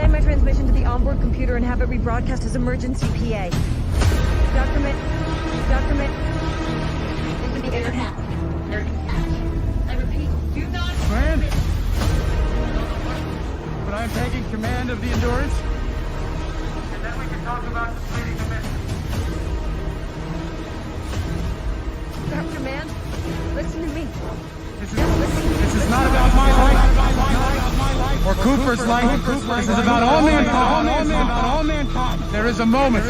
Relay my transmission to the onboard computer and have it rebroadcast as emergency PA. Document. Into the air now. I repeat, do not... Fran? But I'm taking command of the Endurance. And then we can talk about completing the mission. Dr. Mann, listen to me. This is not about my life or Cooper's life. This is about all mankind. There is a moment.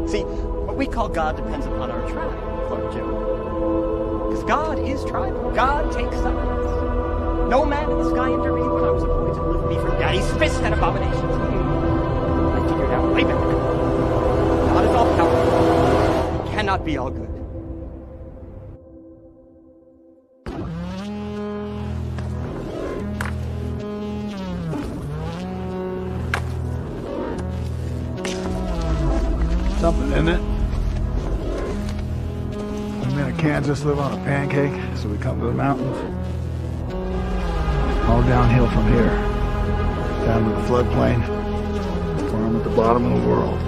See, what we call God depends upon our tribe, Clark Joe. Because God is tribal. God takes sides. No man in the sky intervened when I was appointed to lift me from Daddy's fist and abominations. I figured out way back. God is all powerful. He cannot be all good. Something, isn't it? We men of Kansas live on a pancake, so we come to the mountains. All downhill from here. Down to the floodplain, where I'm at the bottom of the world.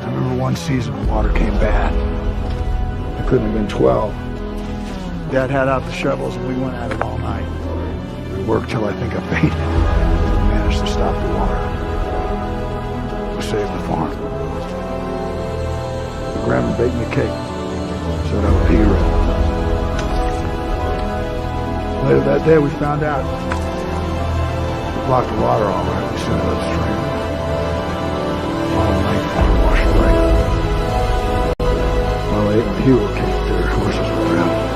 I remember one season when water came bad. I couldn't have been 12. Dad had out the shovels and we went at it all night. We worked till I think I fainted. We managed to stop the water. We saved the farm. Grandma baked me a cake. Said I was a hero. Later that day we found out. We blocked the water all right. We sent it upstream. All night water washed away. While they ate my hero cake, their horses were drowned.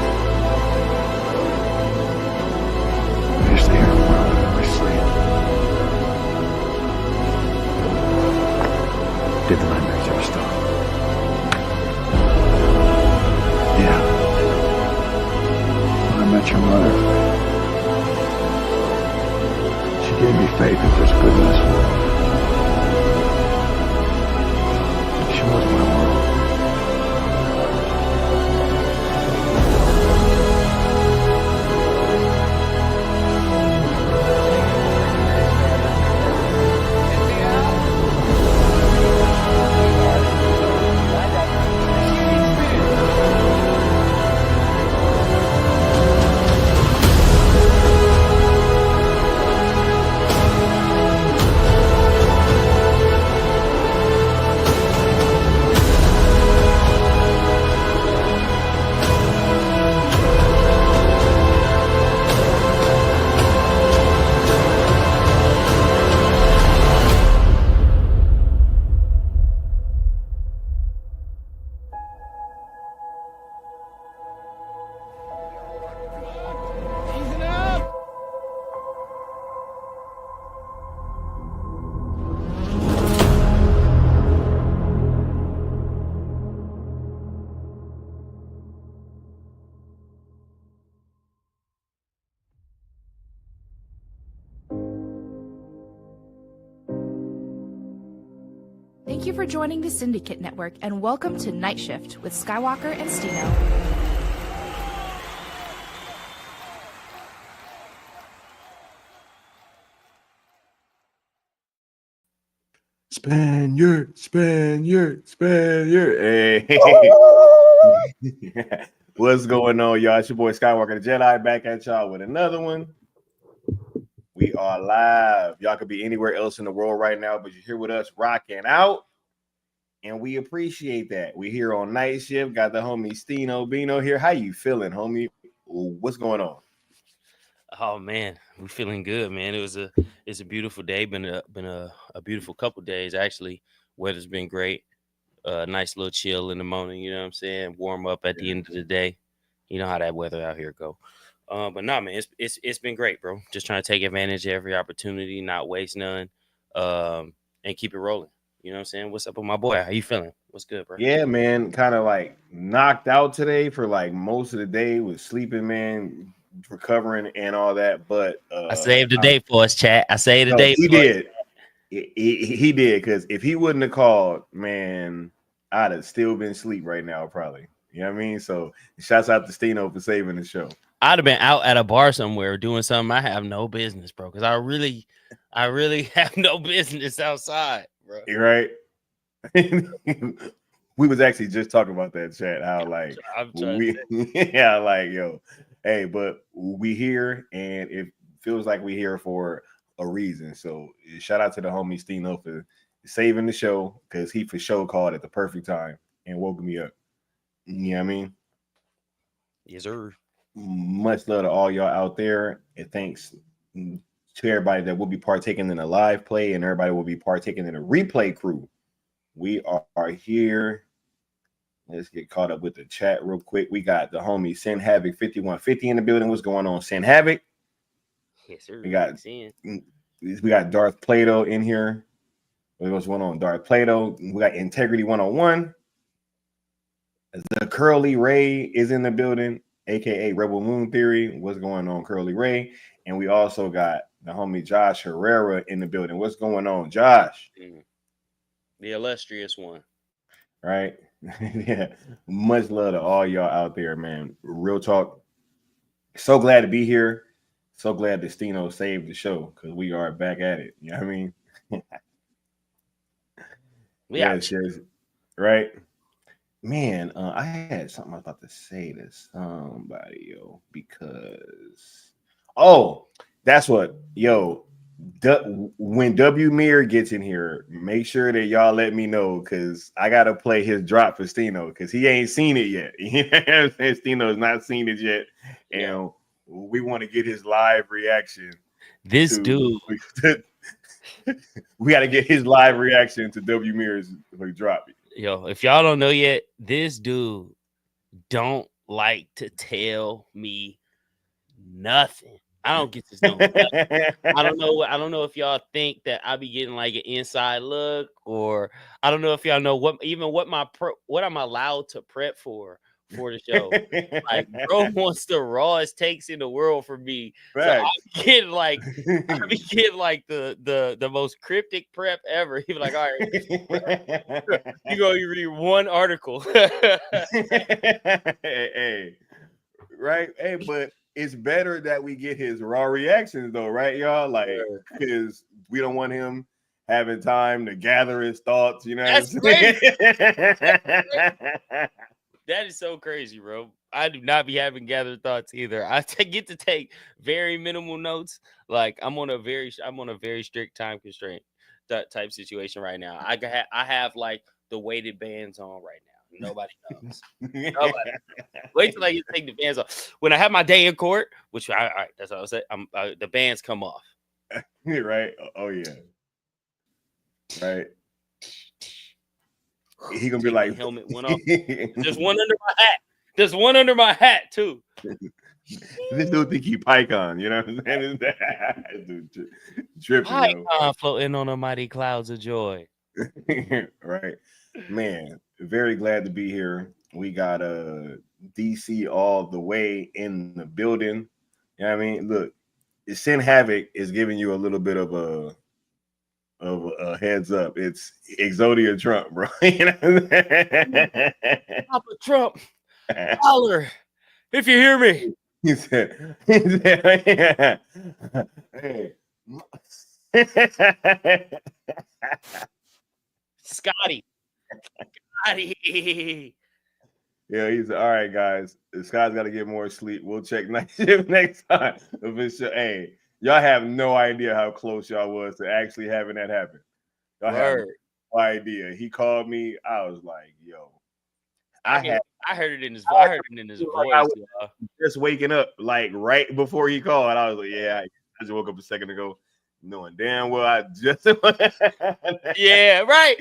I used to hear them wailing in my sleep. Did the nightmares ever stop? Yeah. When I met your mother, she gave me faith that there's good in this world. She was my world. Thank you for joining the Syndicate Network, and welcome to Night Shift with Skywalker and Stino. Spaniard. Hey. What's going on, y'all? It's your boy Skywalker the Jedi back at y'all with another one. We are live. Y'all could be anywhere else in the world right now, but you're here with us rocking out. And we appreciate that. We're here on Night Shift. Got the homie Stino, Bino here. How you feeling, homie? What's going on? Oh man, we're feeling good, man. It's a beautiful day. Been a beautiful couple days actually. Weather's been great. Nice little chill in the morning. You know what I'm saying? Warm up at the end of the day. You know how that weather out here go. But no, man, it's been great, bro. Just trying to take advantage of every opportunity, not waste none, and keep it rolling. You know what I'm saying? What's up with my boy? How you feeling? What's good, bro? Yeah, man. Kind of like knocked out today for like most of the day. Was sleeping, man, recovering and all that. But I saved the day for us, chat. I saved the no, day he for us. did. He did, because if he wouldn't have called, man, I'd have still been asleep right now, probably. You know what I mean? So shouts out to Stino for saving the show. I'd have been out at a bar somewhere doing something I have no business, bro. Because I really have no business outside, bro. You right? We was actually just talking about that, chat. How like I'm trying to yeah, like yo, hey, but we here, and it feels like we here for a reason. So shout out to the homie Stino for saving the show, because he for sure called at the perfect time and woke me up. You know what I mean? Yes, sir. Much love to all y'all out there, and thanks to everybody that will be partaking in the live play, and everybody will be partaking in the replay crew. We are here. Let's get caught up with the chat real quick. We got the homie Sin Havoc 5150 in the building. What's going on, Sin Havoc? Yes, sir. We got Darth Plato in here. What's going on, Darth Plato? We got Integrity 101. The Curly Ray is in the building, aka Rebel Moon Theory. What's going on, Curly Ray? And we also got the homie Josh Herrera in the building. What's going on, Josh? The illustrious one. Right? Yeah. Much love to all y'all out there, man. Real talk. So glad to be here. So glad that Stino saved the show, because we are back at it. You know what I mean? Yes. Right? Man, I had something I was about to say to somebody, yo, because that's what, yo, when W Mir gets in here, make sure that y'all let me know, because I gotta play his drop for Stino, because he ain't seen it yet. You know what I'm saying? Stino has not seen it yet, and we want to get his live reaction. This dude, we got to get his live reaction to W Mir's drop. Yo, if y'all don't know yet, this dude don't like to tell me nothing. I don't get this. I don't know if y'all think that I be getting like an inside look, or I don't know if y'all know what I'm allowed to prep for the show. Like, bro wants the rawest takes in the world for me. So I be getting like the most cryptic prep ever. He be like, all right, you read one article. Hey, right? Hey, but it's better that we get his raw reactions, though, right, y'all? Like, because we don't want him having time to gather his thoughts. You know what I'm saying? That is so crazy, bro. I do not be having gathered thoughts either. I get to take very minimal notes. Like, I'm on a very strict time constraint type situation right now. I have like the weighted bands on right now. Nobody knows. Nobody. Wait till I get to take the bands off. When I have my day in court, which all right, that's what I said. The bands come off. Right? Oh yeah. Right. He gonna be like, helmet went off. There's one under my hat. There's one under my hat too. This dude think he PyCon, you know what I'm saying? Dude, tripping, PyCon floating on the mighty clouds of joy. Right, man. Very glad to be here. We got DC all the way in the building. You know what I mean? Look, Sin Havoc is giving you a little bit of a heads up. It's Exodia Trump, bro. You know? Papa Trump, holler if you hear me. He said yeah. Hey. Scotty. Yeah, he's all right, guys. Scott's got to get more sleep. We'll check night shift next time. Hey, y'all have no idea how close y'all was to actually having that happen. Y'all have no idea. He called me. I was like, yo. I heard it in his voice. Y'all. Just waking up, like right before he called. I was like, yeah, I just woke up a second ago, knowing damn well I just yeah, right.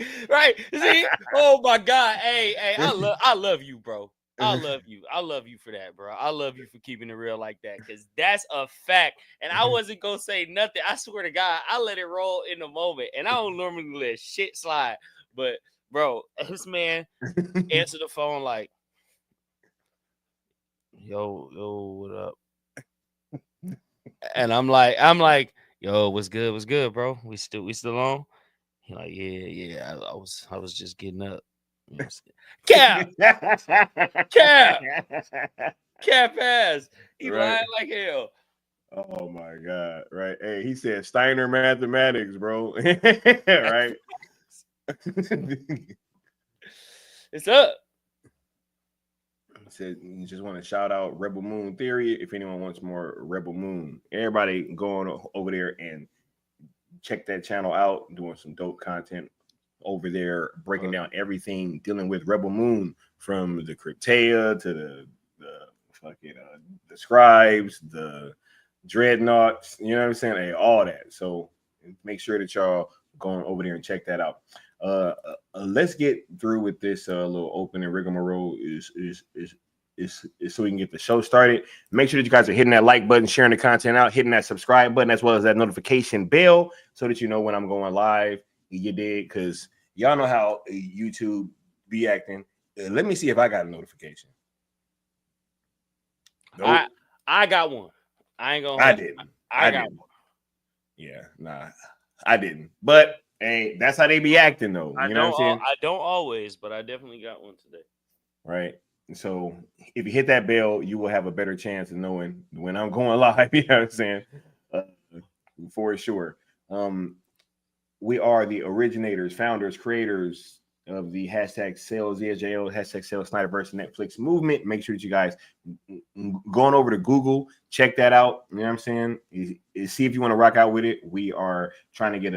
See, oh my God, hey, I love you, bro. I love you. I love you for that, bro. I love you for keeping it real like that, because that's a fact. And I wasn't gonna say nothing. I swear to God, I let it roll in the moment, and I don't normally let shit slide. But bro, this man answered the phone like, "Yo, what up?" And I'm like, "Yo, what's good, bro? We still on?" He like, yeah. I was just getting up. You know what I'm saying? Cap ass. He Right. lying like hell. Oh my God. Right. Hey, he said Steiner mathematics, bro. Right. It's up. Said you just want to shout out Rebel Moon Theory. If anyone wants more Rebel Moon, everybody going over there and check that channel out, doing some dope content over there, breaking down everything dealing with Rebel Moon, from the Cryptea to the fucking the scribes, the dreadnoughts, you know what I'm saying? Hey, all that. So make sure that y'all going over there and check that out. Let's get through with this little opening rigmarole is so we can get the show started. Make sure that you guys are hitting that like button, sharing the content out, hitting that subscribe button, as well as that notification bell, so that you know when I'm going live. You did, because y'all know how YouTube be acting. Let me see if I got a notification. Nope. I got one. I ain't gonna. I didn't. I got one. Yeah, nah, I didn't. But hey, that's how they be acting, though. You know what I'm saying? I don't always, but I definitely got one today. Right. So if you hit that bell, you will have a better chance of knowing when I'm going live. You know what I'm saying? For sure. We are the originators, founders, creators of the hashtag sales ESJO, hashtag sales Snyderverse Netflix movement. Make sure that you guys going over to Google, check that out. You know what I'm saying? See if you want to rock out with it. We are trying to get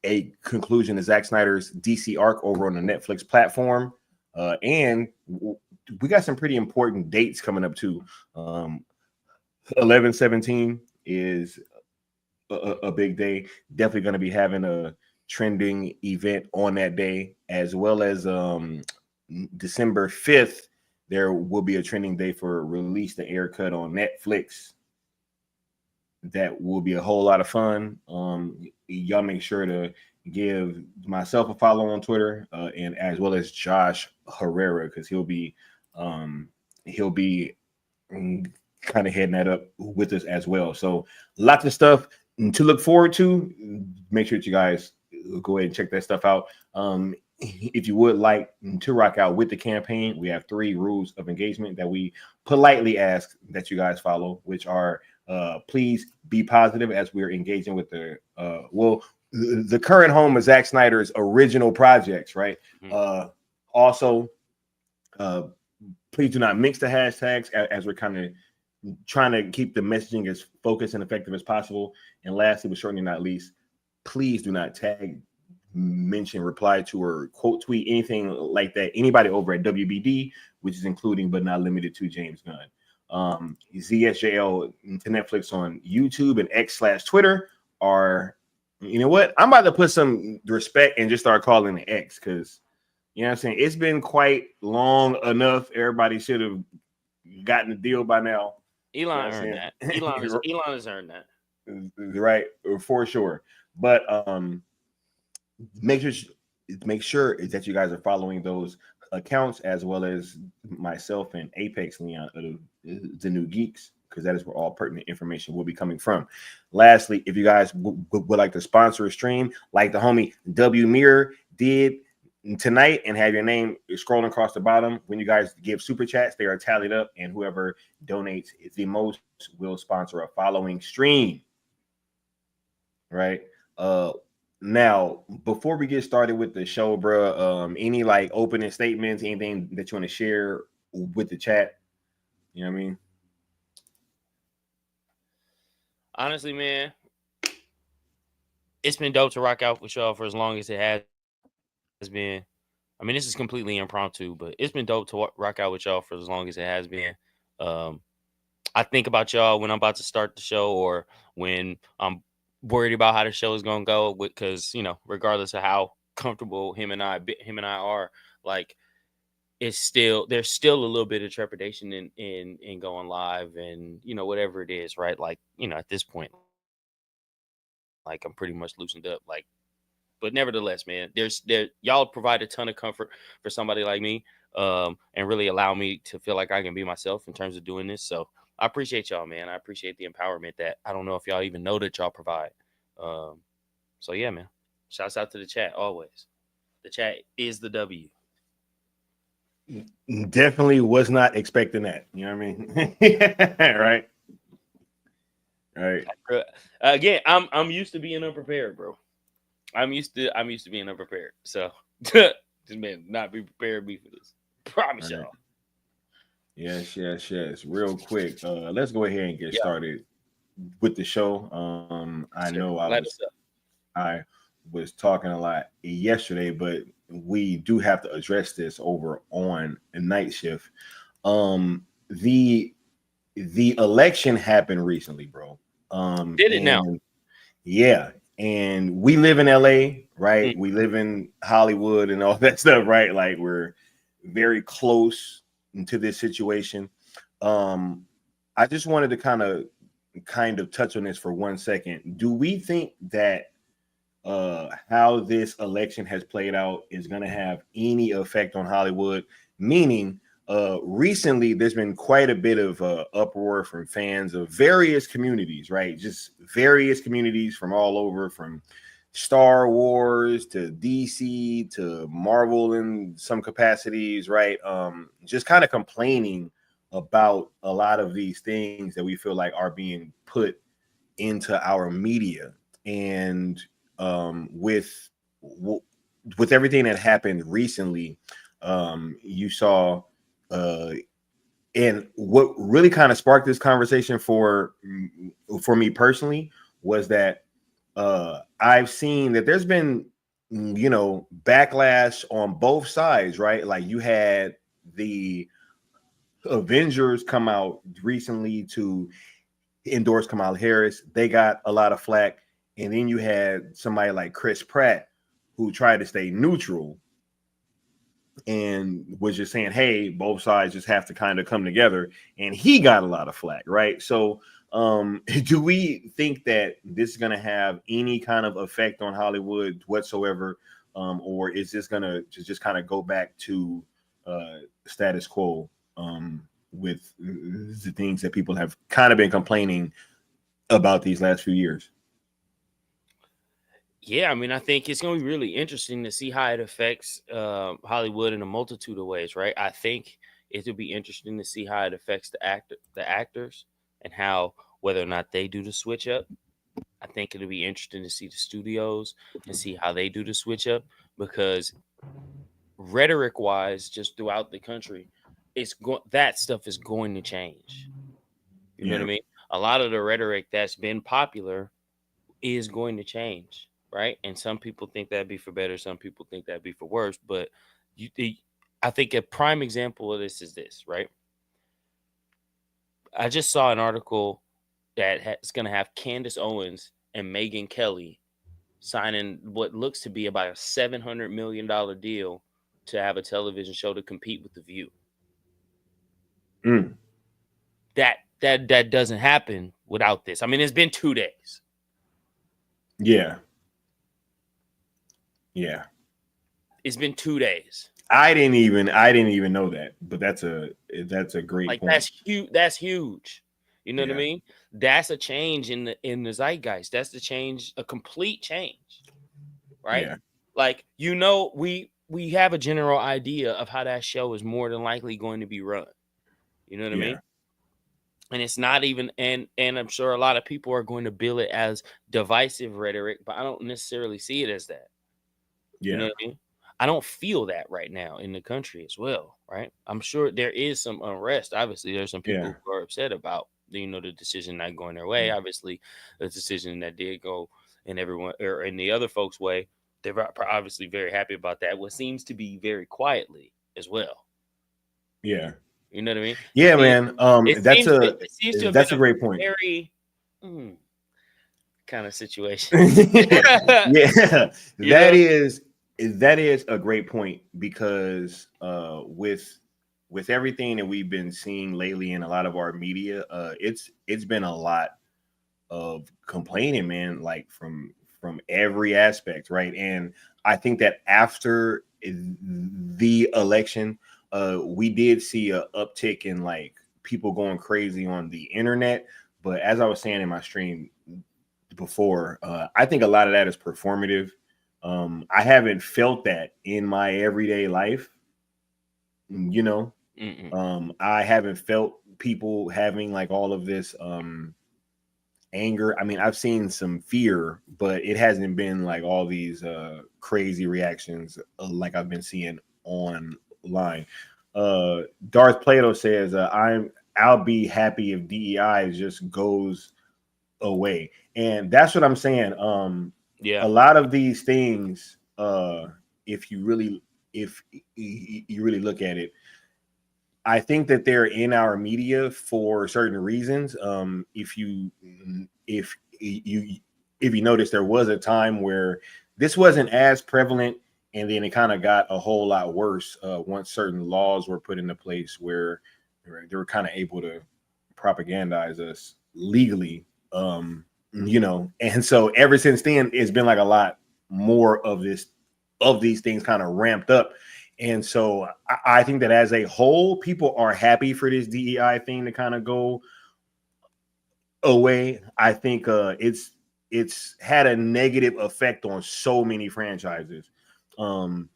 a conclusion to Zack Snyder's DC arc over on the Netflix platform. And we got some pretty important dates coming up too. 11/17 is a big day. Definitely going to be having a trending event on that day, as well as December 5th. There will be a trending day for Release the Air Cut on Netflix. That will be a whole lot of fun. Y'all make sure to give myself a follow on Twitter, and as well as Josh Herrera, because he'll be kind of heading that up with us as well. So lots of stuff to look forward to. Make sure that you guys go ahead and check that stuff out. If you would like to rock out with the campaign, we have 3 rules of engagement that we politely ask that you guys follow, which are please be positive as we're engaging with the current home of Zack Snyder's original projects, right? Also, please do not mix the hashtags, as we're kind of trying to keep the messaging as focused and effective as possible. And lastly, but certainly not least, please do not tag, mention, reply to, or quote tweet anything like that anybody over at WBD, which is including but not limited to James Gunn. ZSJL to Netflix on YouTube and X/Twitter are, you know what? I'm about to put some respect and just start calling it X, because, you know what I'm saying, it's been quite long enough. Everybody should have gotten the deal by now. Elon earned that. Elon has earned that. Right, for sure. But make sure that you guys are following those accounts, as well as myself and Apex Leon, the New Geeks, because that is where all pertinent information will be coming from. Lastly, if you guys would like to sponsor a stream like the homie W Mirror did tonight, and have your name scrolling across the bottom, when you guys give super chats, they are tallied up, and whoever donates the most will sponsor a following stream. Right. Now, before we get started with the show, bro, any like opening statements, anything that you want to share with the chat? You know what I mean? Honestly, man, it's been dope to rock out with y'all for as long as it has been. I mean, this is completely impromptu, but it's been dope to rock out with y'all for as long as it has been. I think about y'all when I'm about to start the show, or when I'm worried about how the show is gonna go, because, you know, regardless of how comfortable him and I are, like, there's still a little bit of trepidation in going live, and whatever it is, right? Like, at this point, like, I'm pretty much loosened up, like. But nevertheless, man, y'all provide a ton of comfort for somebody like me, and really allow me to feel like I can be myself in terms of doing this. So I appreciate y'all, man. I appreciate the empowerment that I don't know if y'all even know that y'all provide. So yeah, man. Shouts out to the chat always. The chat is the W. Definitely was not expecting that. You know what I mean? Right. Right. Again, I'm used to being unprepared, bro. I'm used to being unprepared. So this man not be prepared me for this. Promise y'all. Yes. Real quick. Let's go ahead and get started with the show. I know I was talking a lot yesterday, but we do have to address this over on a night shift. The election happened recently, bro. Did it now? Yeah. And we live in LA, right? We live in Hollywood and all that stuff, right? Like, we're very close to this situation. I just wanted to kind of touch on this for 1 second. Do we think that how this election has played out is going to have any effect on Hollywood? Meaning, recently there's been quite a bit of uproar from fans of various communities, right? Just various communities from all over, from Star Wars to DC to Marvel in some capacities, right? Just kind of complaining about a lot of these things that we feel like are being put into our media. And with everything that happened recently, you saw and what really kind of sparked this conversation for me personally was that I've seen that there's been backlash on both sides, right? Like, you had the Avengers come out recently to endorse Kamala Harris. They got a lot of flack. And then you had somebody like Chris Pratt who tried to stay neutral and was just saying, hey, both sides just have to kind of come together. And he got a lot of flack, right? So do we think that this is going to have any kind of effect on Hollywood whatsoever? Or is this going to just kind of go back to status quo with the things that people have kind of been complaining about these last few years? Yeah, I mean, I think it's going to be really interesting to see how it affects Hollywood in a multitude of ways, right? I think it will be interesting to see how it affects the actors, and how, whether or not they do the switch up. I think it'll be interesting to see the studios and see how they do the switch up, because rhetoric-wise, just throughout the country, that stuff is going to change. You know what I mean? A lot of the rhetoric that's been popular is going to change. Right. And some people think that'd be for better. Some people think that'd be for worse. But I think a prime example of this is this, right? I just saw an article that is going to have Candace Owens and Megyn Kelly signing what looks to be about a $700 million deal to have a television show to compete with The View. That doesn't happen without this. I mean, it's been 2 days. Yeah. It's been 2 days. I didn't even know that, but that's a great point. That's huge. You know what I mean? That's a change in the zeitgeist. That's a complete change. Right? Yeah. Like, we have a general idea of how that show is more than likely going to be run. You know what I mean? And it's not even, and I'm sure a lot of people are going to bill it as divisive rhetoric, but I don't necessarily see it as that. Yeah. You know what I mean? I don't feel that right now in the country as well, right? I'm sure there is some unrest. Obviously, there's some people who are upset about, the decision not going their way. Obviously, the decision that did go in everyone or in the other folks' way, they're obviously very happy about that. What seems to be very quietly as well. Yeah. You know what I mean? Yeah, man. That's a great point. Very kind of situation. Yeah, that is That is a great point because with everything that we've been seeing lately in a lot of our media, it's been a lot of complaining, man, like from every aspect, right? And I think that after the election, we did see a uptick in like people going crazy on the internet. But as I was saying in my stream before, I think a lot of that is performative. I haven't felt that in my everyday life, you know. I haven't felt people having like all of this anger. I mean, I've seen some fear, but it hasn't been like all these crazy reactions like I've been seeing online. Darth Plato says, I'll be happy if DEI just goes away. And that's what I'm saying. A lot of these things, if you really look at it, I think that they're in our media for certain reasons. If you notice, there was a time where this wasn't as prevalent, and then it kind of got a whole lot worse once certain laws were put into place where they were kind of able to propagandize us legally. And so ever since then, it's been like a lot more of these things kind of ramped up. And so I think that as a whole, people are happy for this DEI thing to kind of go away. I think it's had a negative effect on so many franchises. No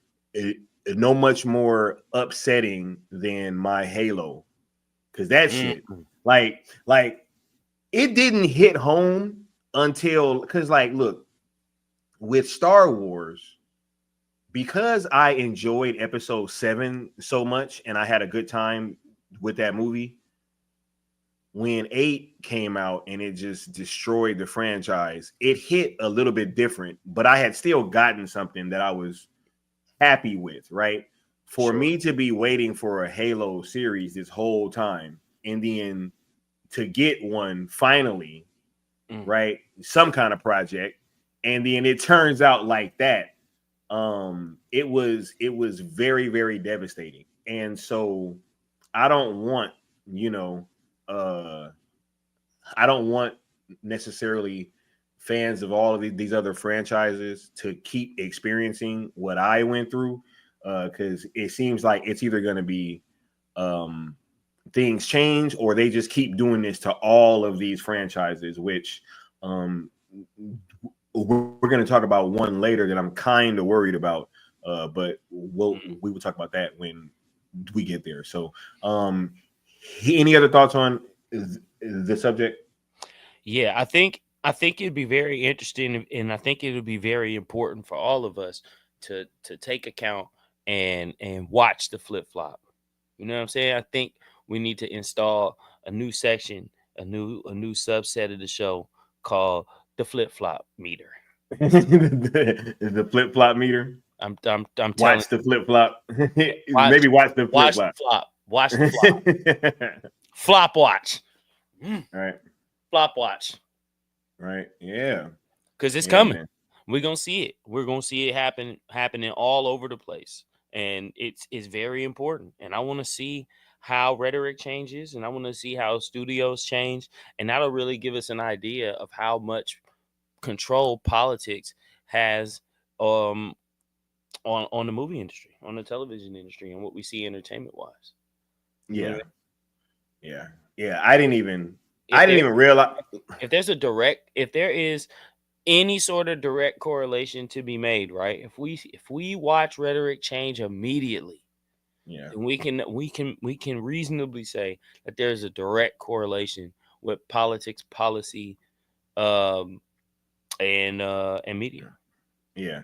much more upsetting than my Halo, because that shit, like it didn't hit home until, because like, look, with Star Wars, because I enjoyed episode 7 so much and I had a good time with that movie, when 8 came out and it just destroyed the franchise, it hit a little bit different, but I had still gotten something that I was happy with, right? For me to be waiting for a Halo series this whole time and then to get one finally, right? Some kind of project, and then it turns out like that. It was very, very devastating. And so I don't want, I don't want necessarily fans of all of these other franchises to keep experiencing what I went through, because it seems like it's either going to be things change or they just keep doing this to all of these franchises, which we're going to talk about one later that I'm kind of worried about, but we will talk about that when we get there. So any other thoughts on the subject? Yeah, I think it'd be very interesting, and I think it'll be very important for all of us to take account and watch the flip flop. You know what I'm saying? I think we need to install a new section, a new subset of the show called the flip flop meter. The flip flop meter. I'm telling watch the flip flop. Maybe watch the flip flop. Watch the flop. Flop watch. All right. Flop watch. Right. Yeah. Because it's coming. Man. We're gonna see it. We're gonna see it happening all over the place. And it's very important. And I want to see how rhetoric changes, and I want to see how studios change. And that'll really give us an idea of how much control politics has on the movie industry, on the television industry, and what we see entertainment wise. Yeah. Yeah. I didn't even realize if there is any sort of direct correlation to be made, right? If we watch rhetoric change immediately, then we can reasonably say that there's a direct correlation with politics, policy, and media. Yeah.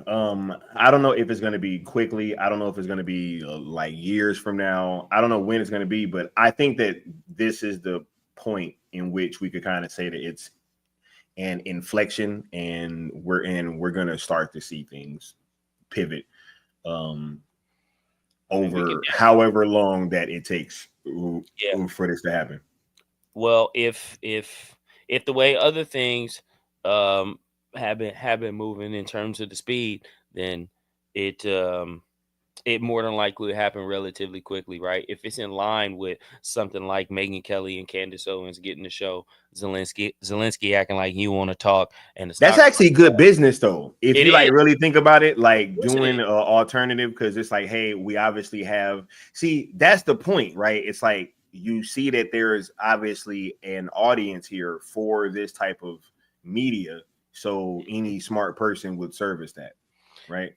I don't know if it's going to be quickly. I don't know if it's going to be like years from now. I don't know when it's going to be, but I think that this is the point in which we could kind of say that it's an inflection, and we're going to start to see things pivot over however long that it takes for this to happen. Well, if the way other things have been moving in terms of the speed, then it more than likely will happen relatively quickly, right? If it's in line with something like Megyn Kelly and Candace Owens getting the show, Zelensky acting like you want to talk, and the That's stock actually good business though. If it you like is. really think about it, like Of course it doing is. an alternative, because it's like, hey, we obviously have. See, that's the point, right? It's like you see that there's obviously an audience here for this type of media, so any smart person would service that, right?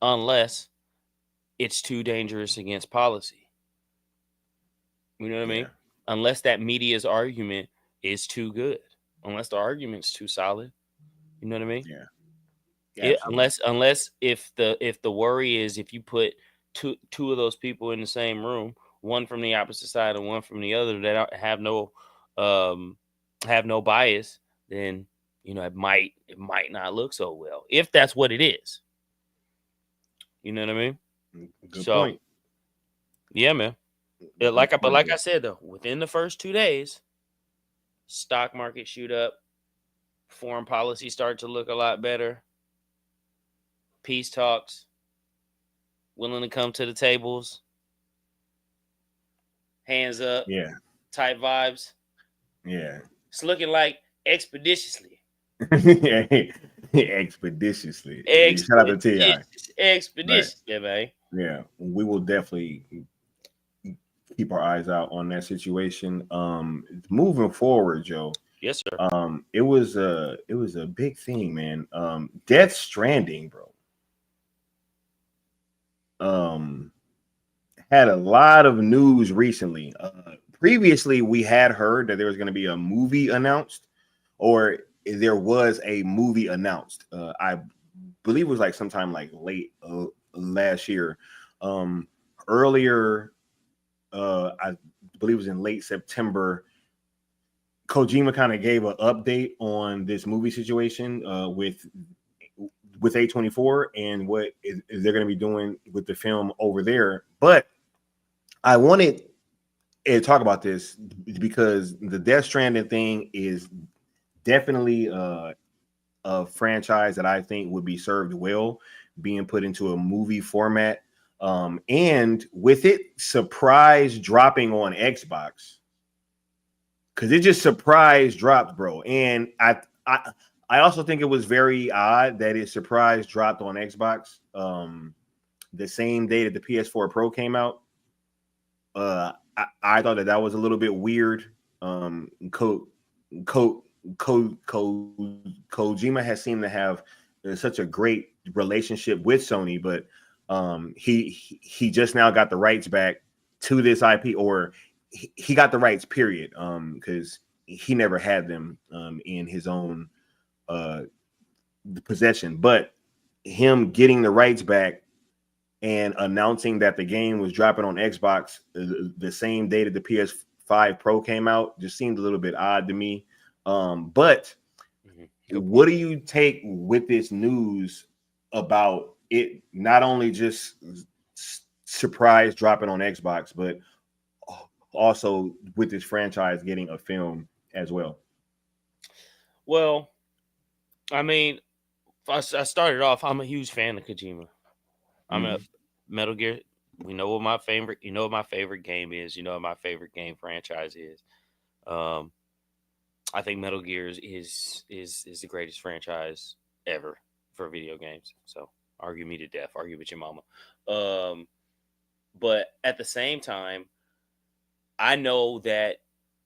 Unless it's too dangerous against policy. You know what I Yeah, mean? Unless that media's argument is too good, unless the argument's too solid. You know what I mean? yeah, absolutely. Unless if the worry is if you put two of those people in the same room, one from the opposite side and one from the other that um have no bias, then it might not look so well if that's what it is. You know what I mean? Good So point. yeah, man. Good But point. like I said though, within the first 2 days, stock market shoot up, foreign policy start to look a lot better, peace talks, willing to come to the tables, hands up, Yeah, type vibes. yeah. It's looking like expeditiously. Expeditiously. Shout out to Ti. Right. Expeditiously, man. Yeah, we will definitely keep our eyes out on that situation. Moving forward, Joe. Yes, sir. It was a big thing, man. Death Stranding, bro. Um, had a lot of news recently. Previously, we had heard that there was going to be a movie announced, or there was a movie announced. I believe it was like sometime like late last year. Earlier, I believe it was in late September. Kojima kind of gave an update on this movie situation with A24 and what they're going to be doing with the film over there. But I wanted to talk about this because the Death Stranding thing is definitely a franchise that I think would be served well being put into a movie format. And with it surprise dropping on Xbox, because it just surprise dropped, bro. And I also think it was very odd that it surprise dropped on Xbox the same day that the PS4 Pro came out. I thought that was a little bit weird. Kojima has seemed to have such a great relationship with Sony, but he just now got the rights back to this IP, or he got the rights, period, because he never had them in his own possession. But him getting the rights back and announcing that the game was dropping on Xbox the same day that the PS5 Pro came out just seemed a little bit odd to me. But what do you take with this news about it not only just surprise dropping on Xbox, but also with this franchise getting a film as well? Well, I mean, I started off. I'm a huge fan of Kojima. I'm a Metal Gear. We know what my favorite. You know what my favorite game is. You know what my favorite game franchise is. I think Metal Gear is the greatest franchise ever for video games. So argue me to death. Argue with your mama. But at the same time, I know that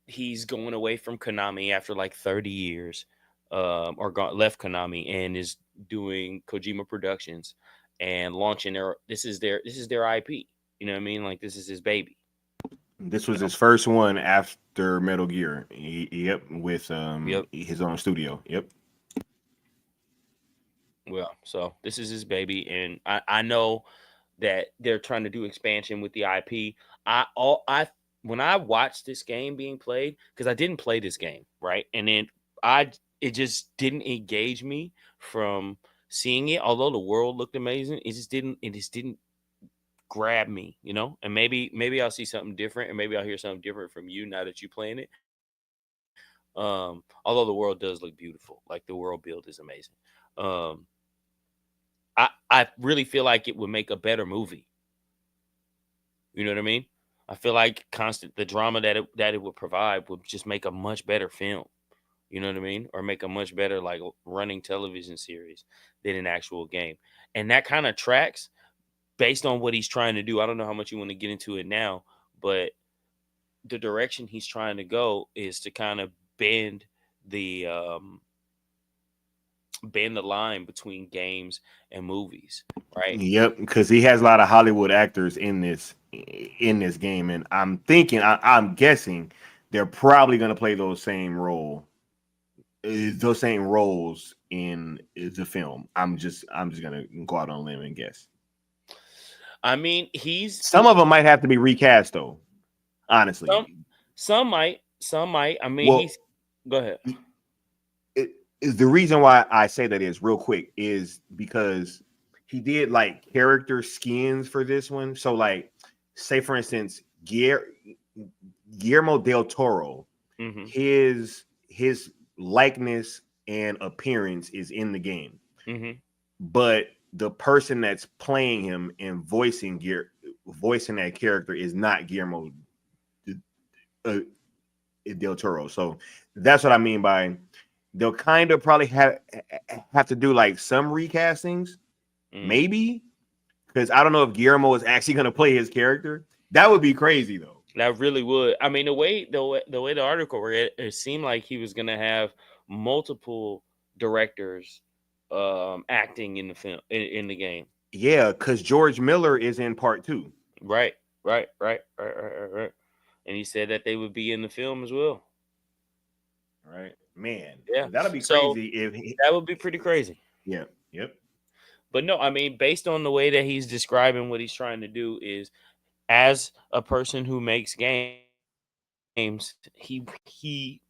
he's going away from Konami after like 30 years, left Konami and is doing Kojima Productions and launching this is their IP. You know what I mean? Like this is his baby. This was his first one after Metal Gear. Yep, with his own studio. Yep. Well, so this is his baby, and I know that they're trying to do expansion with the IP. When I watched this game being played, because I didn't play this game, right? And then it just didn't engage me from seeing it. Although the world looked amazing, it just didn't grab me, you know. And maybe I'll see something different, and maybe I'll hear something different from you now that you're playing it. Although the world does look beautiful, like the world build is amazing. I really feel like it would make a better movie. You know what I mean? I feel like the drama that it would provide would just make a much better film. You know what I mean? Or make a much better like running television series than an actual game. And that kind of tracks based on what he's trying to do. I don't know how much you want to get into it now, but the direction he's trying to go is to kind of bend the line between games and movies, right? Yep, because he has a lot of Hollywood actors in this game, and I'm guessing they're probably going to play those same roles in the film. I'm just gonna go out on a limb and guess. I mean, Some of them might have to be recast, though. Honestly, some might. I mean, well, go ahead. Is the reason why I say that is real quick is because he did like character skins for this one. So, like, say for instance, Guillermo del Toro, his likeness and appearance is in the game, but the person that's playing him and voicing that character is not Guillermo del Toro. So that's what I mean by they'll kind of probably have to do like some recastings, maybe, because I don't know if Guillermo is actually going to play his character. That would be crazy, though. That really would. I mean, the way the article read, it seemed like he was going to have multiple directors acting in the film in the game. Yeah, because George Miller is in part 2. Right. And he said that they would be in the film as well. Right, man. Yeah, that'll be crazy. That would be pretty crazy. Yeah. Yep. But no, I mean, based on the way that he's describing what he's trying to do is, as a person who makes games, he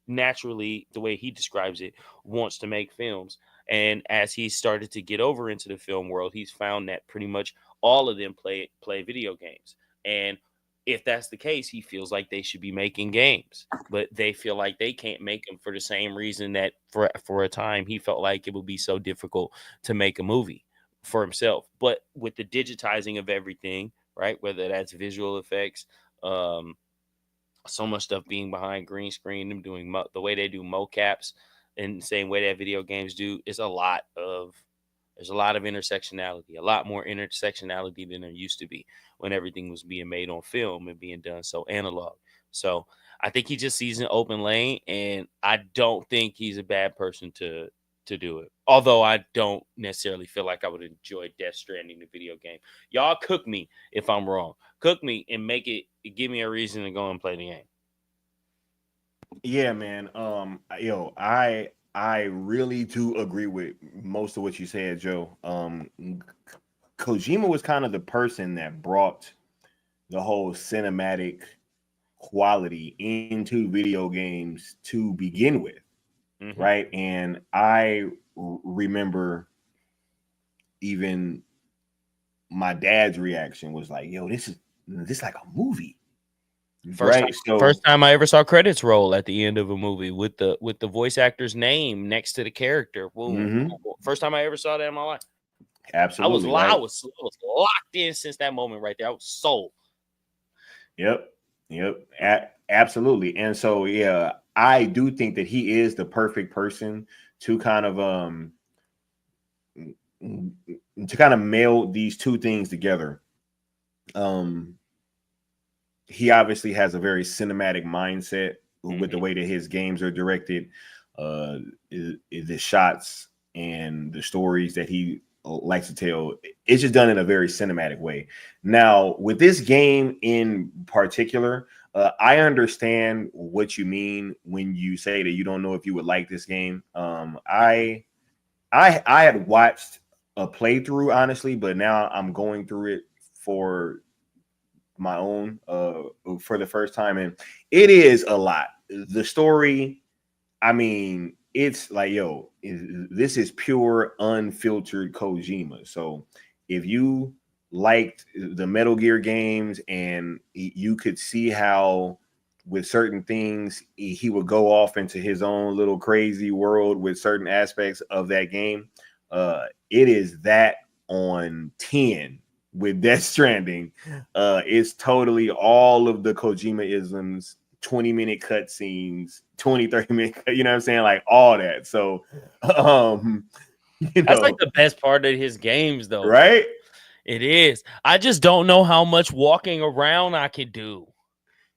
naturally, the way he describes it, wants to make films. And as he started to get over into the film world, he's found that pretty much all of them play video games. And if that's the case, he feels like they should be making games, but they feel like they can't make them for the same reason that for a time he felt like it would be so difficult to make a movie for himself. But with the digitizing of everything, right, whether that's visual effects, so much stuff being behind green screen, them doing the way they do mocaps, and the same way that video games do, there's a lot of intersectionality, a lot more intersectionality than there used to be when everything was being made on film and being done so analog. So I think he just sees an open lane, and I don't think he's a bad person to do it. Although I don't necessarily feel like I would enjoy Death Stranding, the video game. Y'all cook me if I'm wrong. Cook me and give me a reason to go and play the game. Yeah, man. I really do agree with most of what you said, Joe. Kojima was kind of the person that brought the whole cinematic quality into video games to begin with, right? And I remember even my dad's reaction was like, "Yo, this is like a movie." First time I ever saw credits roll at the end of a movie with the voice actor's name next to the character. First time I ever saw that in my life. Absolutely. I was locked in since that moment right there. I was sold. Yep. Absolutely. And so, yeah, I do think that he is the perfect person to kind of meld these two things together. He obviously has a very cinematic mindset with the way that his games are directed, the shots and the stories that he likes to tell. It's just done in a very cinematic way. Now, with this game in particular, I understand what you mean when you say that you don't know if you would like this game. I had watched a playthrough, honestly, but now I'm going through it for my own for the first time, and it is a lot. The story, I mean, it's like, yo, this is pure unfiltered Kojima. So if you liked the Metal Gear games and you could see how with certain things he would go off into his own little crazy world with certain aspects of that game, it is that on 10 with Death Stranding. It's totally all of the Kojima isms, 20-minute cutscenes, 30-minute, you know what I'm saying? Like all that. So, That's like the best part of his games, though. right? It is. I just don't know how much walking around I could do.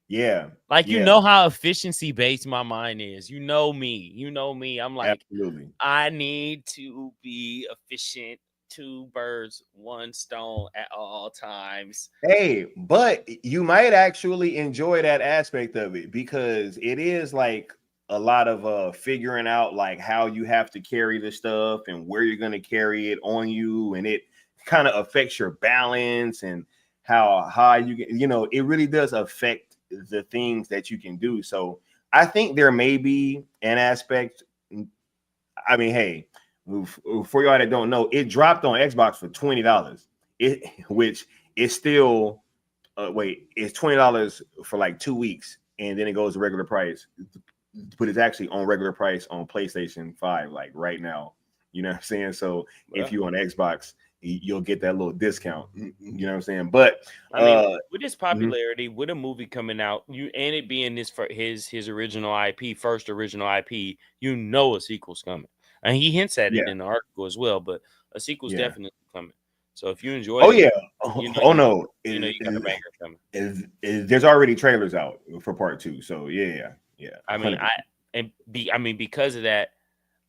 Yeah. Like, you know how efficiency based my mind is. You know me. I'm like, absolutely. I need to be efficient. 2 birds, 1 stone at all times. Hey, but you might actually enjoy that aspect of it because it is like a lot of figuring out like how you have to carry the stuff and where you're going to carry it on you, and it kind of affects your balance and how high you get, you know, it really does affect the things that you can do. So I think there may be an aspect. I mean, hey, for y'all that don't know, it dropped on Xbox for $20. Which is still it's $20 for like 2 weeks, and then it goes to regular price. But it's actually on regular price on PlayStation 5, like right now. You know what I'm saying? So if you on Xbox, you'll get that little discount. You know what I'm saying? But I mean, with his popularity, with a movie coming out, and it being this for his original IP, first original IP, you know a sequel's coming. And he hints at it in the article as well, but a sequel's definitely coming. So if you enjoy you know you got a banger coming. There's already trailers out for part 2. So yeah. I mean, because of that,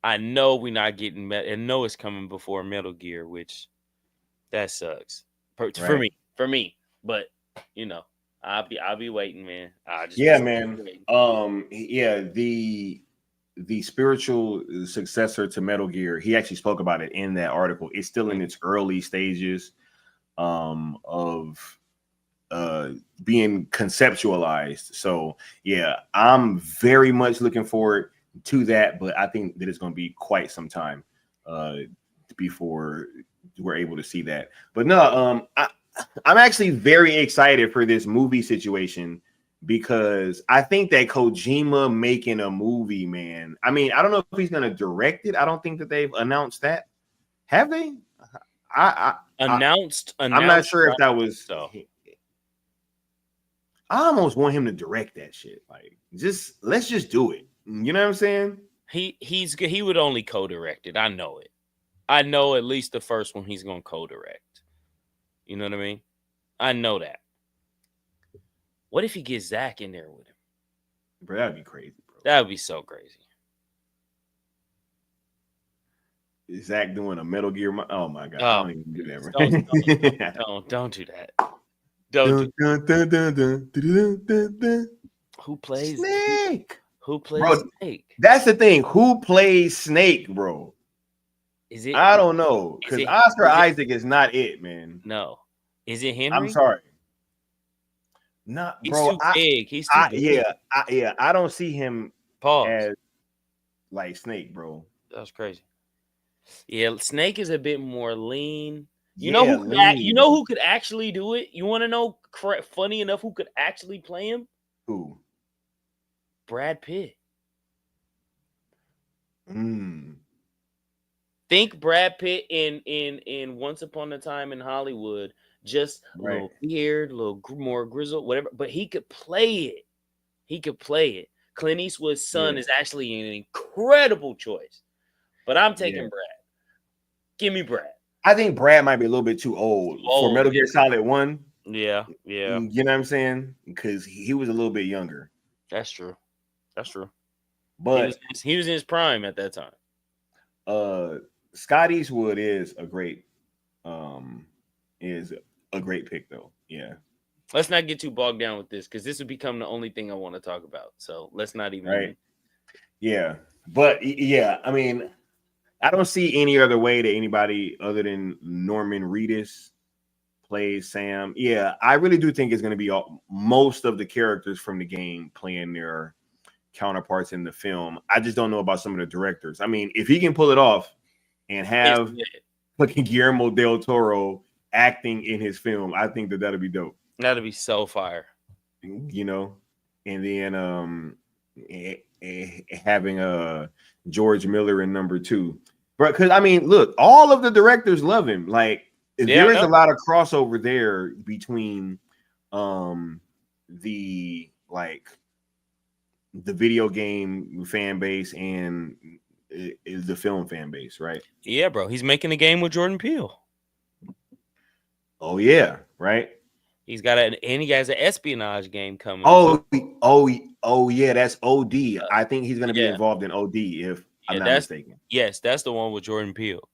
I know we're not getting and know it's coming before Metal Gear, which that sucks for me. But you know, I'll be waiting, man. The spiritual successor to Metal Gear, he actually spoke about it in that article. It's still in its early stages of being conceptualized. So yeah, I'm very much looking forward to that, but I think that it's going to be quite some time before we're able to see that. But no, I'm actually very excited for this movie situation, because I think that Kojima making a movie, man. I mean, I don't know if he's going to direct it. I don't think that they've announced that. Have they? Announced. I'm not sure if that was. So. I almost want him to direct that shit. Like, let's just do it. You know what I'm saying? He would only co-direct it. I know it. I know at least the first one he's going to co-direct. You know what I mean? I know that. What if he gets Zach in there with him? Bro, that'd be crazy, bro. That would be so crazy. Is Zach doing a Metal Gear? Oh my god! I don't even do that, bro. Don't do that. Who plays Snake? Who plays Snake? That's the thing. Who plays Snake, bro? Is it? I don't know, because Oscar Isaac is not it, man. No. Is it Henry? I'm sorry. Not, he's bro. Too big. He's too big. I don't see him as like Snake, bro. That's crazy. Yeah, Snake is a bit more lean. You know who could actually do it? You want to know? Funny enough, who could actually play him? Who? Brad Pitt. Think Brad Pitt in Once Upon a Time in Hollywood. Just a little beard, a little more grizzled, whatever. But he could play it. Clint Eastwood's son is actually an incredible choice. But I'm taking Brad. Give me Brad. I think Brad might be a little bit too old for Metal Gear Solid 1. Yeah. You know what I'm saying? Because he was a little bit younger. That's true. But he was in his prime at that time. Scott Eastwood is a great pick, though. Yeah. Let's not get too bogged down with this, because this would become the only thing I want to talk about. So let's not even. Right. Yeah. But yeah, I mean, I don't see any other way that anybody other than Norman Reedus plays Sam. Yeah, I really do think it's going to be most of the characters from the game playing their counterparts in the film. I just don't know about some of the directors. I mean, if he can pull it off and have fucking Guillermo del Toro acting in his film, I think that'll be dope. That'll be so fire. You know, and then having George Miller in number 2. But because I mean, look, all of the directors love him. Like there is a lot of crossover there between the video game fan base and is the film fan base, right? Yeah, bro. He's making a game with Jordan Peele. Oh yeah, right. He has an espionage game coming. Oh yeah, that's OD. I think he's gonna be involved in OD if I'm not mistaken. Yes, that's the one with Jordan Peele.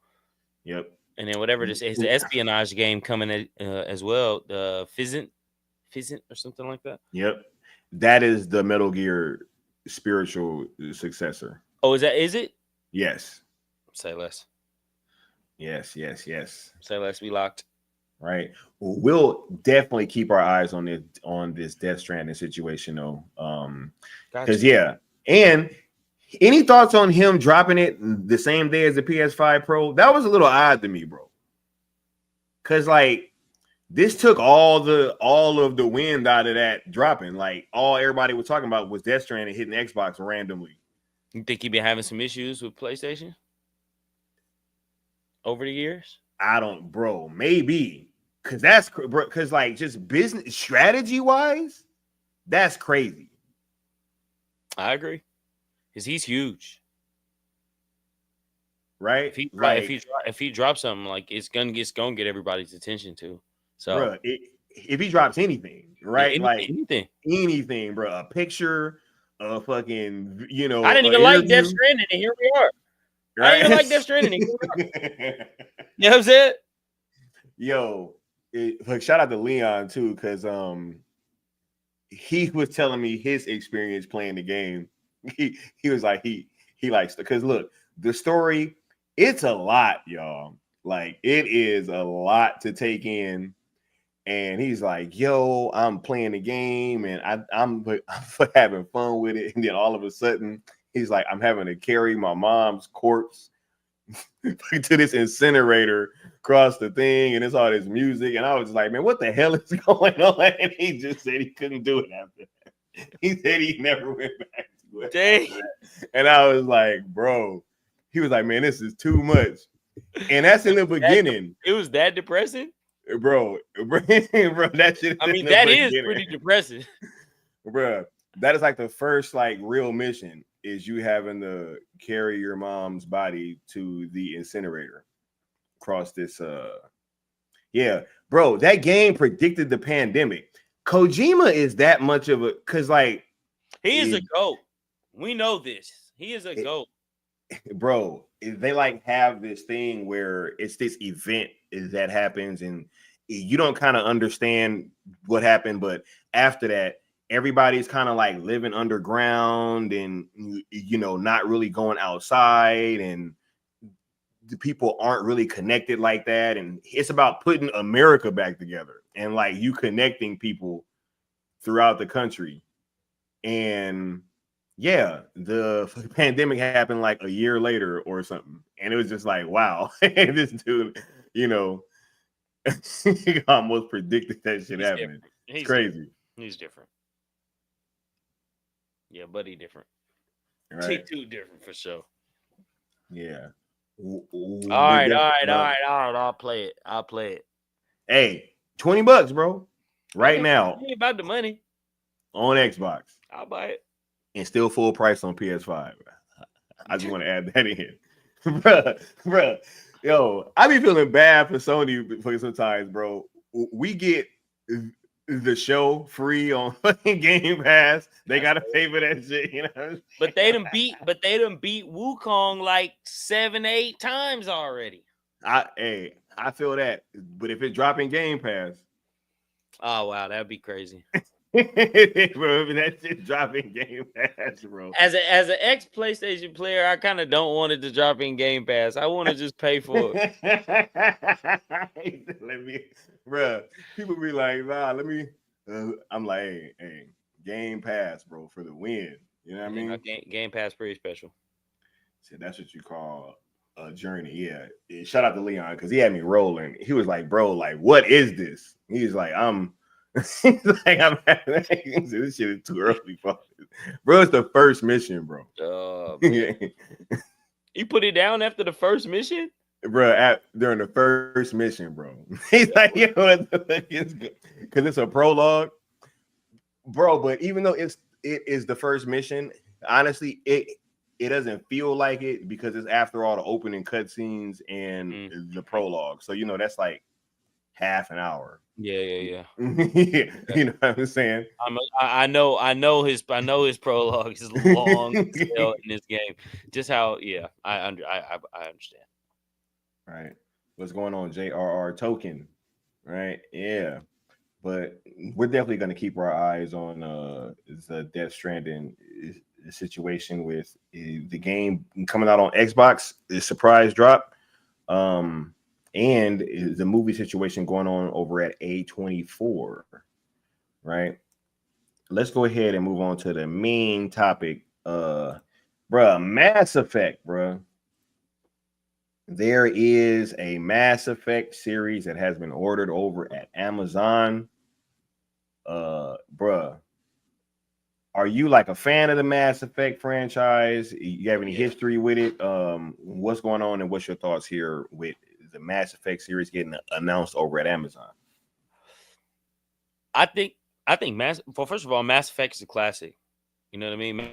Yep. And then whatever this is, the espionage game coming as well. The Fizzant or something like that. Yep. That is the Metal Gear spiritual successor. Oh, is it? Yes. Say less. Yes. Say less. We locked. Right. We'll definitely keep our eyes on this Death Stranding situation though. Because and any thoughts on him dropping it the same day as the PS5 Pro? That was a little odd to me, bro. Because this took all of the wind out of that dropping. All everybody was talking about was Death Stranding hitting Xbox randomly. You think he'd been having some issues with PlayStation over the years? Maybe. Because just business strategy wise, that's crazy. I agree. Because he's huge. Right? If he drops something, it's gonna get everybody's attention too. So bro, if he drops anything, right? Anything, bro. A picture, a fucking, I didn't even like Death Stranding, and here we are. Right? I didn't even like Death Stranding, and here we are. You know what I'm saying? Yo, shout out to Leon too, because he was telling me his experience playing the game. He was like he likes to, because look, the story, it's a lot, y'all. It is a lot to take in. And he's like, yo, I'm playing the game and I'm having fun with it. And then all of a sudden, he's like, I'm having to carry my mom's corpse to this incinerator across the thing. And it's all this music. And I was like, man, what the hell is going on? And he just said he couldn't do it after that. He said he never went back to it. Dang. And I was like, bro, he was like, man, this is too much. And that's in the beginning. It was that depressing? Bro, that shit. I mean, that is pretty depressing, bro. That is the first real mission is you having to carry your mom's body to the incinerator across this. Yeah, bro, that game predicted the pandemic. Kojima is that much of a he is a GOAT. We know this. He is a GOAT, bro. They have this thing where it's this event that happens and you don't kind of understand what happened, but after that everybody's kind of living underground and not really going outside, and the people aren't really connected like that, and it's about putting America back together and you connecting people throughout the country. And yeah, the pandemic happened a year later or something. And it was just wow, this dude, he almost predicted that shit happening. It's crazy. He's different. Yeah, buddy different. Right. Too different for sure. Yeah. All right. I'll play it. Hey, $20, bro. Right now. It ain't about the money. On Xbox. I'll buy it. And still full price on PS5. I just want to add that in. Bruh. Yo, I be feeling bad for Sony for sometimes, bro. We get the show free on fucking Game Pass. They gotta pay for that shit, But they done beat Wukong 7-8 times already. I feel that. But if it drop in Game Pass, oh wow, that'd be crazy. Bro, that shit dropping Game Pass, bro. As an ex PlayStation player, I kind of don't want it to drop in Game Pass. I want to just pay for it. Bro. People be like, nah, let me. I'm like, hey, Game Pass, bro, for the win. You know what I mean? Game Pass pretty special. So that's what you call a journey. Yeah. Shout out to Leon because he had me rolling. He was like, bro, what is this? He's like, this shit is too early for this. Bro, it's the first mission, bro. You put it down after the first mission? bro, during the first mission, bro. He's like, you know what the fuck is good? Because it's a prologue, bro. But even though it is the first mission, honestly, it doesn't feel like it because it's after all the opening cutscenes and the prologue. So you know that's like half an hour. Yeah. You know what I'm saying? I know his prologue is long as hell in this game. Just how, I understand. Right. What's going on, J.R.R. Token? Right. Yeah. But we're definitely going to keep our eyes on the Death Stranding situation with the game coming out on Xbox, the surprise drop, and the movie situation going on over at A24. Right. Let's go ahead and move on to the main topic. Mass Effect, bruh. There is a Mass Effect series that has been ordered over at Amazon. Bruh, are you like a fan of the Mass Effect franchise? You have any history with it? What's going on and what's your thoughts here with the Mass Effect series getting announced over at Amazon? I think first of all, Mass Effect is a classic. You know what I mean?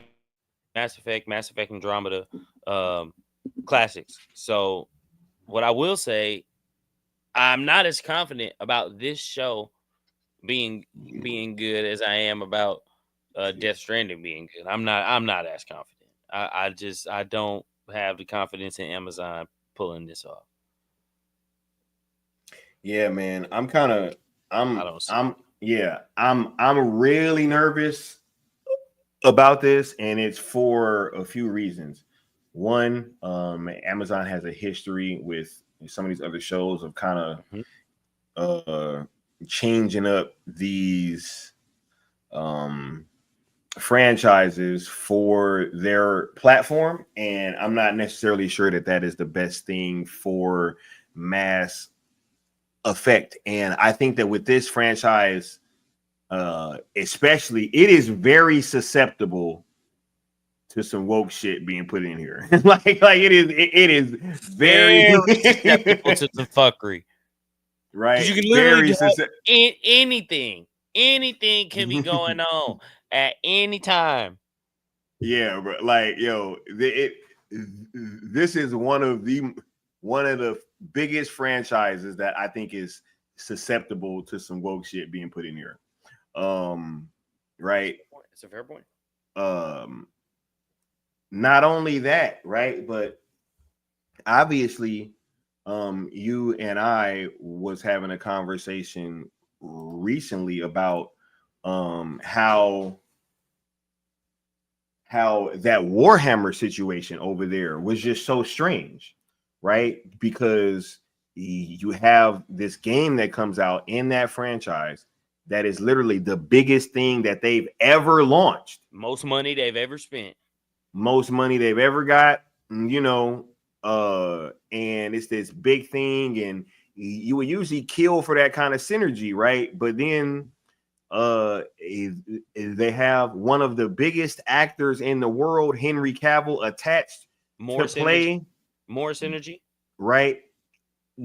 Mass Effect Andromeda, classics. So what I will say, I'm not as confident about this show being good as I am about Death Stranding being good. I'm not as confident. I don't have the confidence in Amazon pulling this off. Yeah, man. I'm really nervous about this, and it's for a few reasons. One, Amazon has a history with some of these other shows of kind of changing up these franchises for their platform, and I'm not necessarily sure that is the best thing for Mass Effect. And I think that with this franchise, especially, it is very susceptible to some woke shit being put in here. like it is very susceptible to some fuckery. Right. You can literally do anything. Anything can be going on at any time. Yeah, bro. Like, yo, this is one of the biggest franchises that I think is susceptible to some woke shit being put in here. Right. It's a fair point. Not only that, right, but obviously, you and I was having a conversation recently about how that Warhammer situation over there was just so strange, right? Because you have this game that comes out in that franchise that is literally the biggest thing that they've ever launched. Most money they've ever spent. Most money they've ever got, you know, and it's this big thing, and you would usually kill for that kind of synergy, right? But then they have one of the biggest actors in the world, Henry Cavill, attached to play more synergy, right?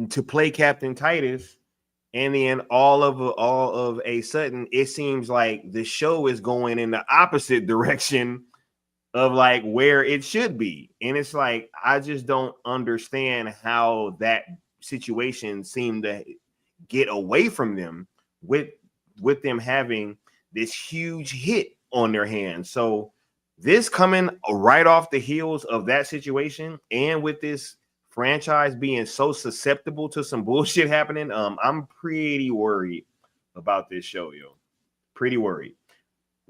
To play Captain Titus, and then all of a sudden, it seems like the show is going in the opposite direction of like where it should be. And it's like, I just don't understand how that situation seemed to get away from them with them having this huge hit on their hands. So this coming right off the heels of that situation, and with this franchise being so susceptible to some bullshit happening, I'm pretty worried about this show, yo. Pretty worried.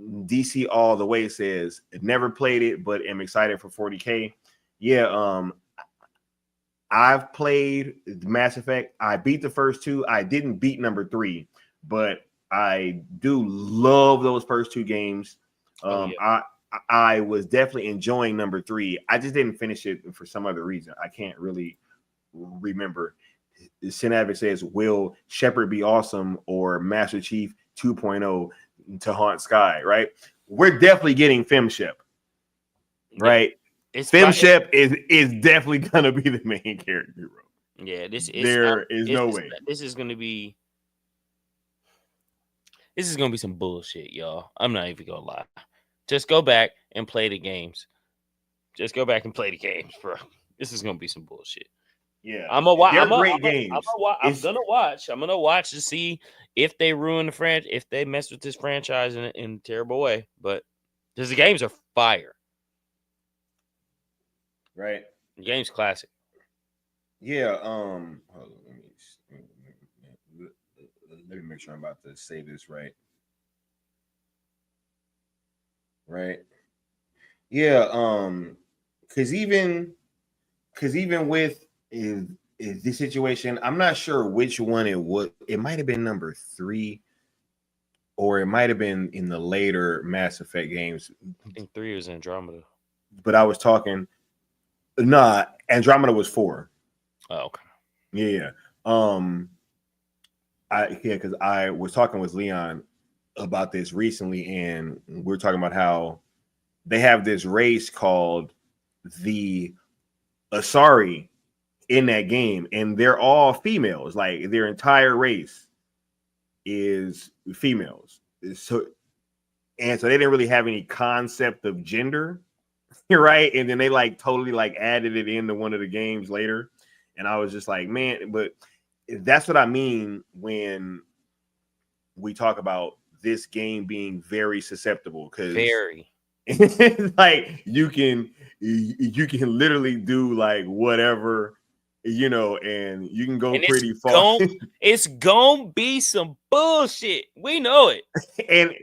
DC all the way says never played it, but am excited for 40K. Yeah, I've played Mass Effect. I beat the first two. I didn't beat number 3, but I do love those first two games. I was definitely enjoying number 3. I just didn't finish it for some other reason. I can't really remember. Synaptic says, will Shepard be awesome or Master Chief 2.0 to haunt Sky, right? We're definitely getting FemShep, right? FemShep is definitely gonna be the main character, bro. Yeah, There is no way. This is gonna be some bullshit, y'all. I'm not even gonna lie. Just go back and play the games. Just go back and play the games, bro. This is gonna be some bullshit. Yeah, I'm gonna watch. they're great games. I'm gonna watch. I'm gonna watch to see if they ruin the franchise, if they mess with this franchise in a terrible way. But because the games are fire, Right. the game's classic. Yeah. Hold on, let me make sure I'm about to say this right. Right. Yeah. Because even with this situation, I'm not sure which one it was. It might have been number 3, or it might have been in the later Mass Effect games. I think 3 was Andromeda. But I was talking. Nah, Andromeda was 4. Oh, okay. Yeah. Because I was talking with Leon about this recently, and we're talking about how they have this race called the Asari in that game, and they're all females. Like their entire race is females. So they didn't really have any concept of gender, right? And then they like totally like added it into one of the games later, and I was just like, man, but that's what I mean when we talk about this game being very susceptible, because like you can literally do like whatever, and you can go pretty far. It's gonna be some bullshit. We know it. and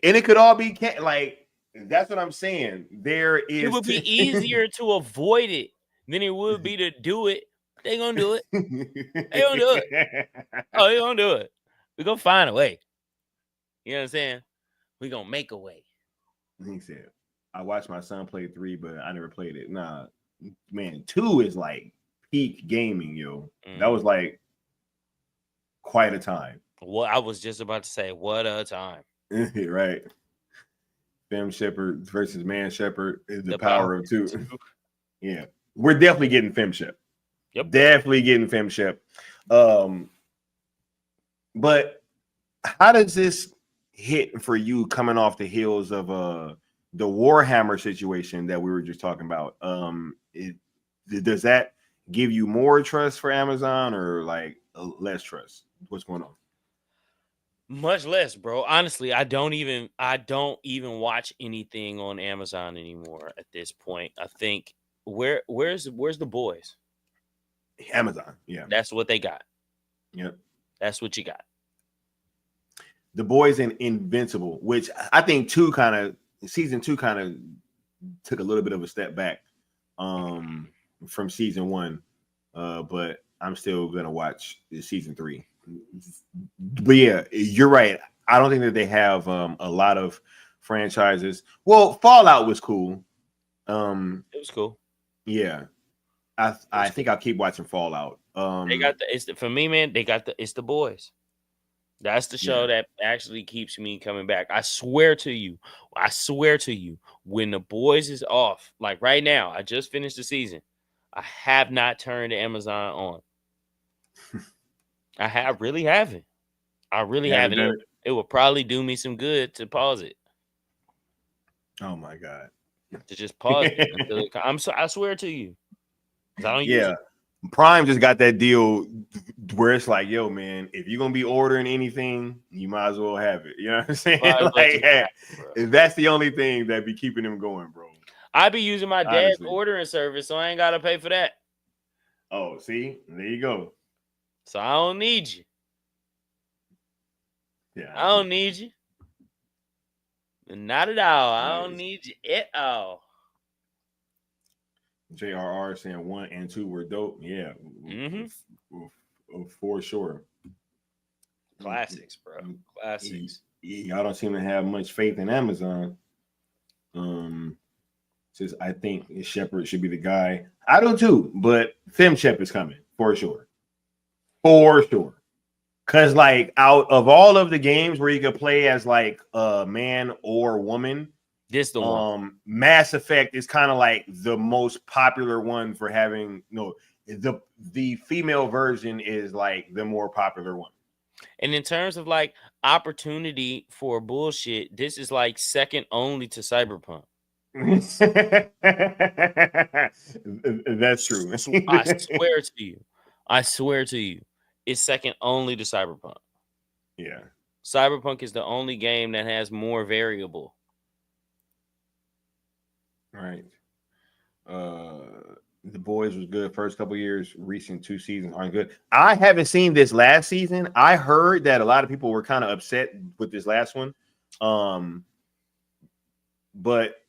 it could all be like, that's what I'm saying. It would be easier to avoid it than it would be to do it. They gonna do it. They gonna do it. Oh, they gonna do it. We gonna find a way. You know what I'm saying? We gonna make a way. He said, I watched my son play 3, but I never played it. Nah, man, 2 is like peak gaming, yo. That was like quite a time. Well, I was just about to say, what a time. Right. Fem Shepherd versus Man Shepherd is the power of 2. Yeah. We're definitely getting Fem Shep. Yep. Definitely getting Fem Shep. But how does this hit for you coming off the heels of the Warhammer situation that we were just talking about? Does that give you more trust for Amazon, or like less trust? What's going on? Much less, bro. Honestly, I don't even watch anything on Amazon anymore at this point. I think where's the boys? Amazon, yeah. That's what they got. Yep. That's what you got. The Boys and Invincible, which I think season 2 kind of took a little bit of a step back from season 1. But I'm still gonna watch season 3. But yeah, you're right. I don't think that they have a lot of franchises. Well, Fallout was cool. It was cool. Yeah. I think I'll keep watching Fallout. They got for me, man, it's the Boys. That's the show that actually keeps me coming back. I swear to you, when the Boys is off, like right now, I just finished the season. I have not turned Amazon on. I really haven't. I really haven't. It would probably do me some good to pause it. Oh my God. To just pause it. I swear to you. I don't use it. Prime just got that deal where it's like, yo, man, if you're gonna be ordering anything, you might as well have it. You know what I'm saying? That's the only thing that be keeping them going, bro. I be using my dad's ordering service, so I ain't gotta pay for that. Oh, see, there you go. So I don't need you. Yeah, I don't need you. Not at all. I don't need you at all. JRR saying 1 and 2 were dope. Yeah, for sure. Classics, bro. Classics. Y'all don't seem to have much faith in Amazon. Says I think Shepard should be the guy. I do too, but Fem Shep is coming for sure. For sure. Cause like out of all of the games where you could play as like a man or woman, this the one. Mass Effect is kind of like the most popular one for having the female version is like the more popular one. And in terms of like opportunity for bullshit, this is like second only to Cyberpunk. That's true. I swear to you, it's second only to Cyberpunk. Yeah. Cyberpunk is the only game that has more variable. Right. The Boys was good first couple years. Recent 2 seasons aren't good. I haven't seen this last season. I heard that a lot of people were kind of upset with this last one. But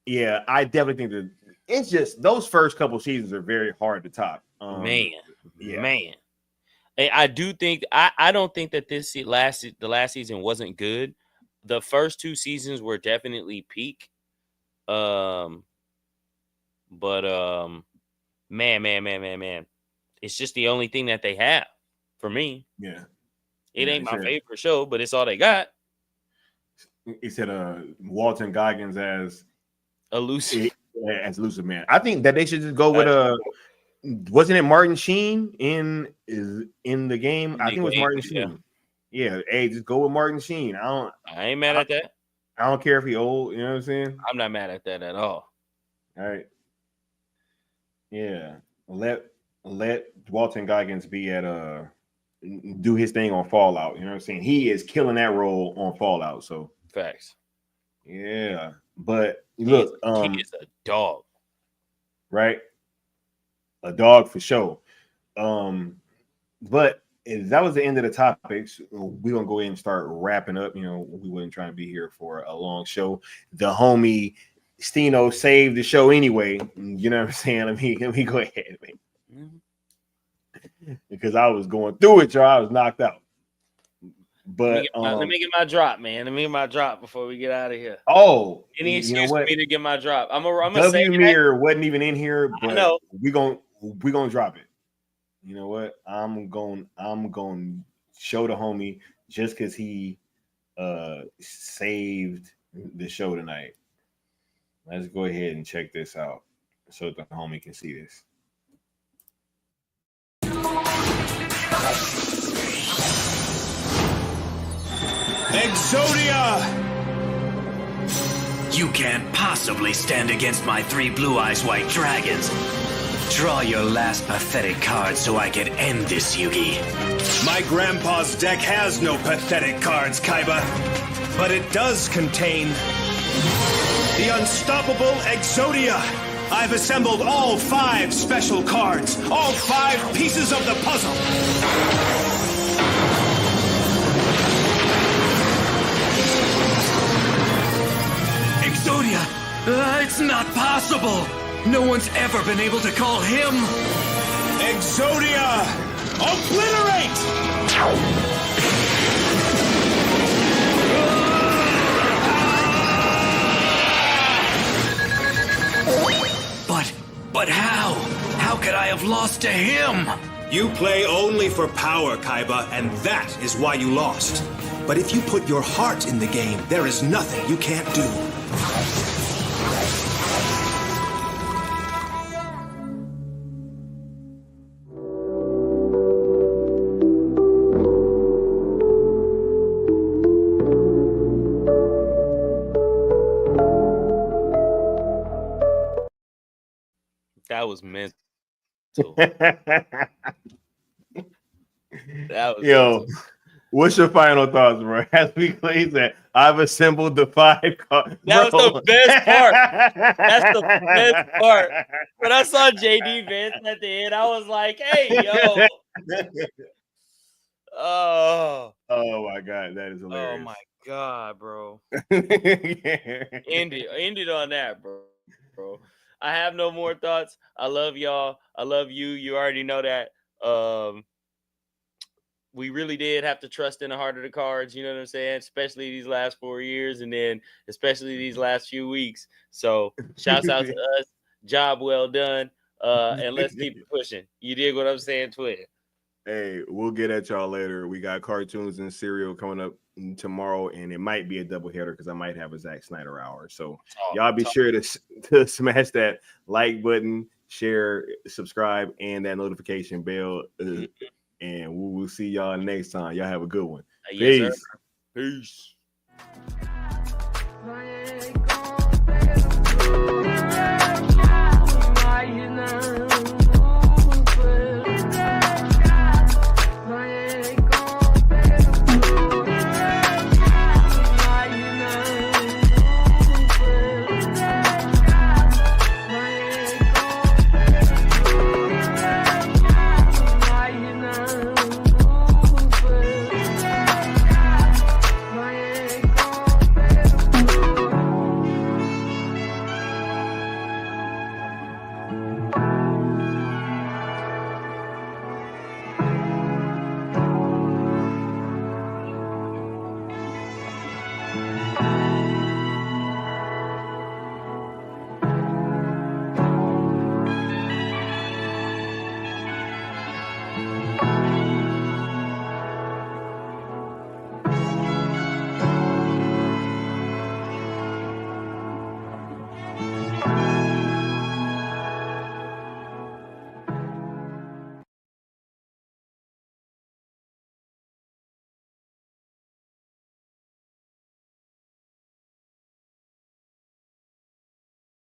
yeah, I definitely think that it's just those first couple seasons are very hard to top. Man. I do think I don't think that the last season wasn't good. The first 2 seasons were definitely peak. But man, it's just the only thing that they have for me. Yeah, it ain't my favorite show, but it's all they got. He said Walton Goggins as elusive man. I think that they should just go with wasn't it Martin Sheen in the game? I think it was Martin Sheen. Yeah, hey, just go with Martin Sheen. I ain't mad at that. I don't care if he old, you know what I'm saying? I'm not mad at that at all. All right. Yeah. Let Walton Goggins be at do his thing on Fallout. You know what I'm saying? He is killing that role on Fallout. So facts. Yeah. But look, he is a dog. Right? A dog for sure. But that was the end of the topics. We're gonna go ahead and start wrapping up. You know, we wasn't trying to be here for a long show. The homie Stino saved the show anyway. You know what I'm saying? Let me go ahead, man. Because I was going through it, y'all. I was knocked out. But let me get my drop, man. Let me get my drop before we get out of here. Oh, any excuse for me to get my drop? I'm gonna say Mir wasn't even in here, but I know. we gonna drop it. You know what? I'm going to show the homie just because he saved the show tonight. Let's go ahead and check this out so the homie can see this. Exodia! You can't possibly stand against my 3 blue eyes white dragons. Draw your last pathetic card so I can end this, Yugi. My grandpa's deck has no pathetic cards, Kaiba. But it does contain the unstoppable Exodia. I've assembled all 5 special cards, all 5 pieces of the puzzle. Exodia! It's not possible! No one's ever been able to call him Exodia! Obliterate! But how? How could I have lost to him? You play only for power, Kaiba, and that is why you lost. But if you put your heart in the game, there is nothing you can't do. That was mental. Yo, what's your final thoughts, bro? As we close that, I've assembled the 5 cards. That was the best part. That's the best part. When I saw JD Vance at the end, I was like, "Hey, yo!" Oh my god, that is hilarious. Oh my god, bro. End it on that, bro. I have no more thoughts. I love y'all. I love you. You already know that. We really did have to trust in the heart of the cards. You know what I'm saying? Especially these last 4 years, and then especially these last few weeks. So shouts out to us. Job well done. And let's keep it pushing. You dig what I'm saying, Twin? Hey, we'll get at y'all later. We got cartoons and cereal coming up tomorrow, and it might be a double header because I might have a Zack Snyder hour. So y'all be sure to smash that like button, share, subscribe, and that notification bell. And we will see y'all next time. Y'all have a good one. Yes, sir. Peace. Peace.